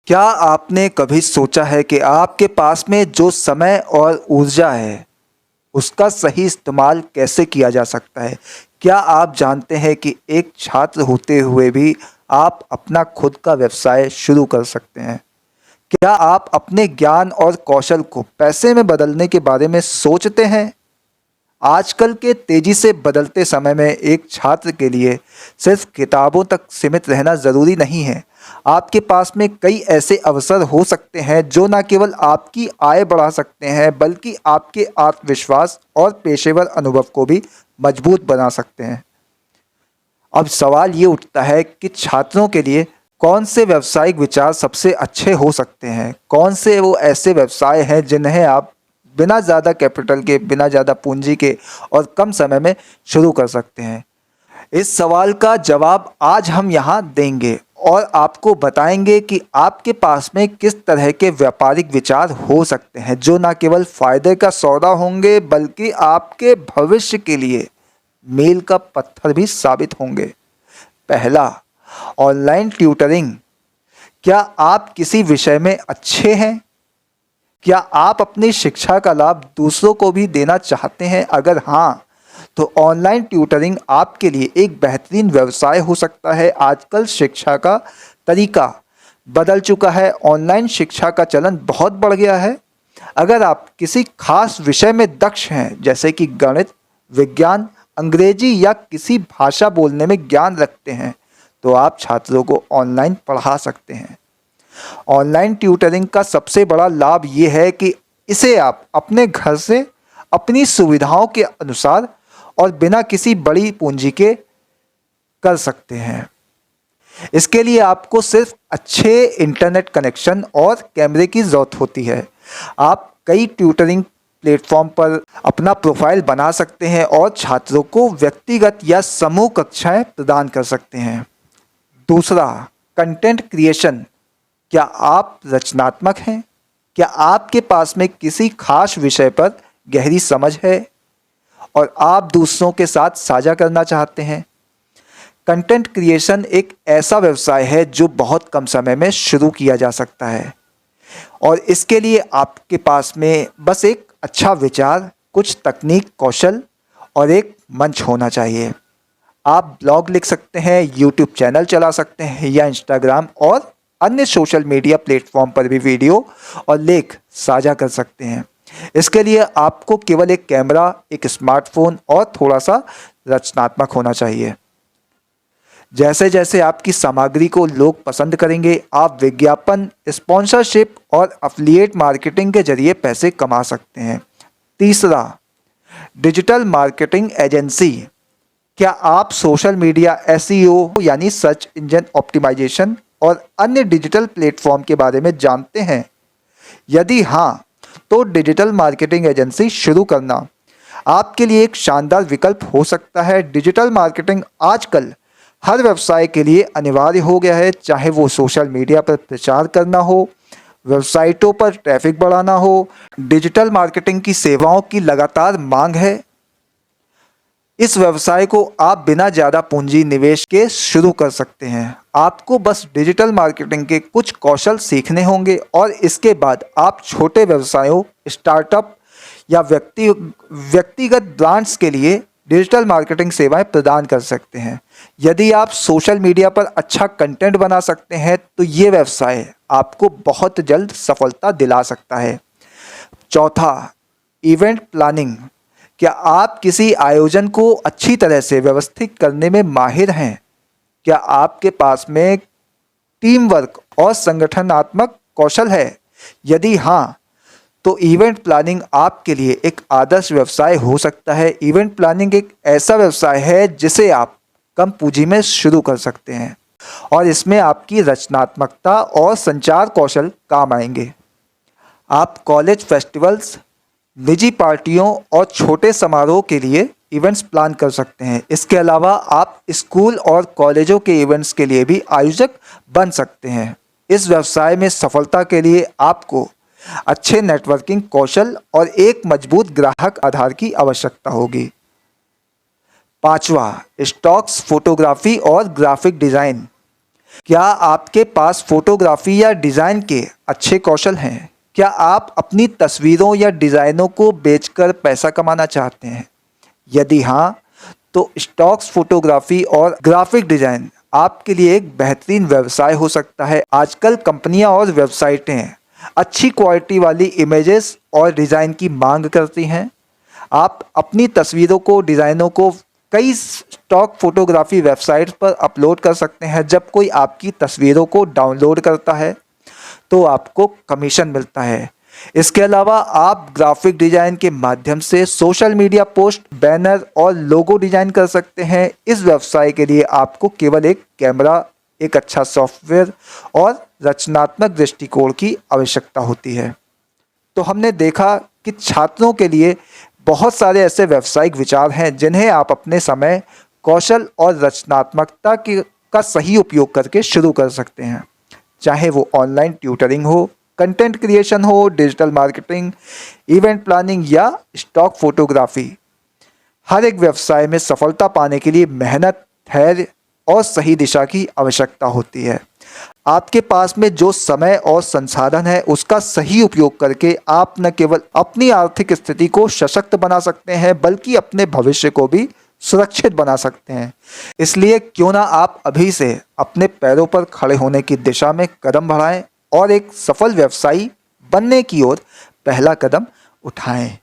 क्या आपने कभी सोचा है कि आपके पास में जो समय और ऊर्जा है, उसका सही इस्तेमाल कैसे किया जा सकता है? क्या आप जानते हैं कि एक छात्र होते हुए भी आप अपना खुद का व्यवसाय शुरू कर सकते हैं? क्या आप अपने ज्ञान और कौशल को पैसे में बदलने के बारे में सोचते हैं? आजकल के तेजी से बदलते समय में एक छात्र के लिए सिर्फ किताबों तक सीमित रहना ज़रूरी नहीं है। आपके पास में कई ऐसे अवसर हो सकते हैं जो न केवल आपकी आय बढ़ा सकते हैं बल्कि आपके आत्मविश्वास और पेशेवर अनुभव को भी मजबूत बना सकते हैं। अब सवाल ये उठता है कि छात्रों के लिए कौन से व्यावसायिक विचार सबसे अच्छे हो सकते हैं? कौन से वो ऐसे व्यवसाय हैं जिन्हें आप बिना ज़्यादा कैपिटल के, बिना ज़्यादा पूंजी के और कम समय में शुरू कर सकते हैं? इस सवाल का जवाब आज हम यहाँ देंगे और आपको बताएंगे कि आपके पास में किस तरह के व्यापारिक विचार हो सकते हैं जो न केवल फायदे का सौदा होंगे बल्कि आपके भविष्य के लिए मील का पत्थर भी साबित होंगे। पहला, ऑनलाइन ट्यूटरिंग। क्या आप किसी विषय में अच्छे हैं? क्या आप अपनी शिक्षा का लाभ दूसरों को भी देना चाहते हैं? अगर हाँ, तो ऑनलाइन ट्यूटरिंग आपके लिए एक बेहतरीन व्यवसाय हो सकता है। आजकल शिक्षा का तरीका बदल चुका है, ऑनलाइन शिक्षा का चलन बहुत बढ़ गया है। अगर आप किसी खास विषय में दक्ष हैं, जैसे कि गणित, विज्ञान, अंग्रेजी या किसी भाषा बोलने में ज्ञान रखते हैं, तो आप छात्रों को ऑनलाइन पढ़ा सकते हैं। ऑनलाइन ट्यूटरिंग का सबसे बड़ा लाभ ये है कि इसे आप अपने घर से अपनी सुविधाओं के अनुसार और बिना किसी बड़ी पूंजी के कर सकते हैं। इसके लिए आपको सिर्फ अच्छे इंटरनेट कनेक्शन और कैमरे की ज़रूरत होती है। आप कई ट्यूटरिंग प्लेटफॉर्म पर अपना प्रोफाइल बना सकते हैं और छात्रों को व्यक्तिगत या समूह कक्षाएं प्रदान कर सकते हैं। दूसरा, कंटेंट क्रिएशन। क्या आप रचनात्मक हैं? क्या आपके पास में किसी खास विषय पर गहरी समझ है और आप दूसरों के साथ साझा करना चाहते हैं? कंटेंट क्रिएशन एक ऐसा व्यवसाय है जो बहुत कम समय में शुरू किया जा सकता है और इसके लिए आपके पास में बस एक अच्छा विचार, कुछ तकनीक, कौशल और एक मंच होना चाहिए। आप ब्लॉग लिख सकते हैं, यूट्यूब चैनल चला सकते हैं या इंस्टाग्राम और अन्य सोशल मीडिया प्लेटफॉर्म पर भी वीडियो और लेख साझा कर सकते हैं। इसके लिए आपको केवल एक कैमरा, एक स्मार्टफोन और थोड़ा सा रचनात्मक होना चाहिए। जैसे जैसे आपकी सामग्री को लोग पसंद करेंगे, आप विज्ञापन, स्पॉन्सरशिप और एफिलिएट मार्केटिंग के जरिए पैसे कमा सकते हैं। तीसरा, डिजिटल मार्केटिंग एजेंसी। क्या आप सोशल मीडिया एसईओ यानी सर्च इंजन ऑप्टिमाइजेशन और अन्य डिजिटल प्लेटफॉर्म के बारे में जानते हैं? यदि हाँ, तो डिजिटल मार्केटिंग एजेंसी शुरू करना आपके लिए एक शानदार विकल्प हो सकता है। डिजिटल मार्केटिंग आजकल हर व्यवसाय के लिए अनिवार्य हो गया है, चाहे वो सोशल मीडिया पर प्रचार करना हो, वेबसाइटों पर ट्रैफिक बढ़ाना हो। डिजिटल मार्केटिंग की सेवाओं की लगातार मांग है। इस व्यवसाय को आप बिना ज़्यादा पूंजी निवेश के शुरू कर सकते हैं। आपको बस डिजिटल मार्केटिंग के कुछ कौशल सीखने होंगे और इसके बाद आप छोटे व्यवसायों, स्टार्टअप या व्यक्तिगत ब्रांड्स के लिए डिजिटल मार्केटिंग सेवाएं प्रदान कर सकते हैं। यदि आप सोशल मीडिया पर अच्छा कंटेंट बना सकते हैं तो ये व्यवसाय आपको बहुत जल्द सफलता दिला सकता है। चौथा, इवेंट प्लानिंग। क्या आप किसी आयोजन को अच्छी तरह से व्यवस्थित करने में माहिर हैं? क्या आपके पास में टीम वर्क और संगठनात्मक कौशल है? यदि हाँ, तो इवेंट प्लानिंग आपके लिए एक आदर्श व्यवसाय हो सकता है। इवेंट प्लानिंग एक ऐसा व्यवसाय है जिसे आप कम पूंजी में शुरू कर सकते हैं और इसमें आपकी रचनात्मकता और संचार कौशल काम आएंगे। आप कॉलेज फेस्टिवल्स, निजी पार्टियों और छोटे समारोह के लिए इवेंट्स प्लान कर सकते हैं। इसके अलावा आप स्कूल और कॉलेजों के इवेंट्स के लिए भी आयोजक बन सकते हैं। इस व्यवसाय में सफलता के लिए आपको अच्छे नेटवर्किंग कौशल और एक मजबूत ग्राहक आधार की आवश्यकता होगी। पांचवा, स्टॉक्स फोटोग्राफी और ग्राफिक डिज़ाइन। क्या आपके पास फोटोग्राफी या डिज़ाइन के अच्छे कौशल हैं? क्या आप अपनी तस्वीरों या डिज़ाइनों को बेचकर पैसा कमाना चाहते हैं? यदि हाँ, तो स्टॉक्स फोटोग्राफी और ग्राफिक डिज़ाइन आपके लिए एक बेहतरीन व्यवसाय हो सकता है। आजकल कंपनियां और वेबसाइटें अच्छी क्वालिटी वाली इमेजेस और डिज़ाइन की मांग करती हैं। आप अपनी तस्वीरों को, डिज़ाइनों को कई स्टॉक फोटोग्राफी वेबसाइट्स पर अपलोड कर सकते हैं। जब कोई आपकी तस्वीरों को डाउनलोड करता है तो आपको कमीशन मिलता है। इसके अलावा आप ग्राफिक डिजाइन के माध्यम से सोशल मीडिया पोस्ट, बैनर और लोगो डिजाइन कर सकते हैं। इस व्यवसाय के लिए आपको केवल एक कैमरा, एक अच्छा सॉफ्टवेयर और रचनात्मक दृष्टिकोण की आवश्यकता होती है। तो हमने देखा कि छात्रों के लिए बहुत सारे ऐसे व्यावसायिक विचार हैं जिन्हें आप अपने समय, कौशल और रचनात्मकता का सही उपयोग करके शुरू कर सकते हैं। चाहे वो ऑनलाइन ट्यूटरिंग हो, कंटेंट क्रिएशन हो, डिजिटल मार्केटिंग, इवेंट प्लानिंग या स्टॉक फोटोग्राफी। हर एक व्यवसाय में सफलता पाने के लिए मेहनत, धैर्य और सही दिशा की आवश्यकता होती है। आपके पास में जो समय और संसाधन है उसका सही उपयोग करके आप न केवल अपनी आर्थिक स्थिति को सशक्त बना सकते हैं बल्कि अपने भविष्य को भी सुरक्षित बना सकते हैं। इसलिए क्यों ना आप अभी से अपने पैरों पर खड़े होने की दिशा में कदम बढ़ाएं और एक सफल व्यवसायी बनने की ओर पहला कदम उठाएं।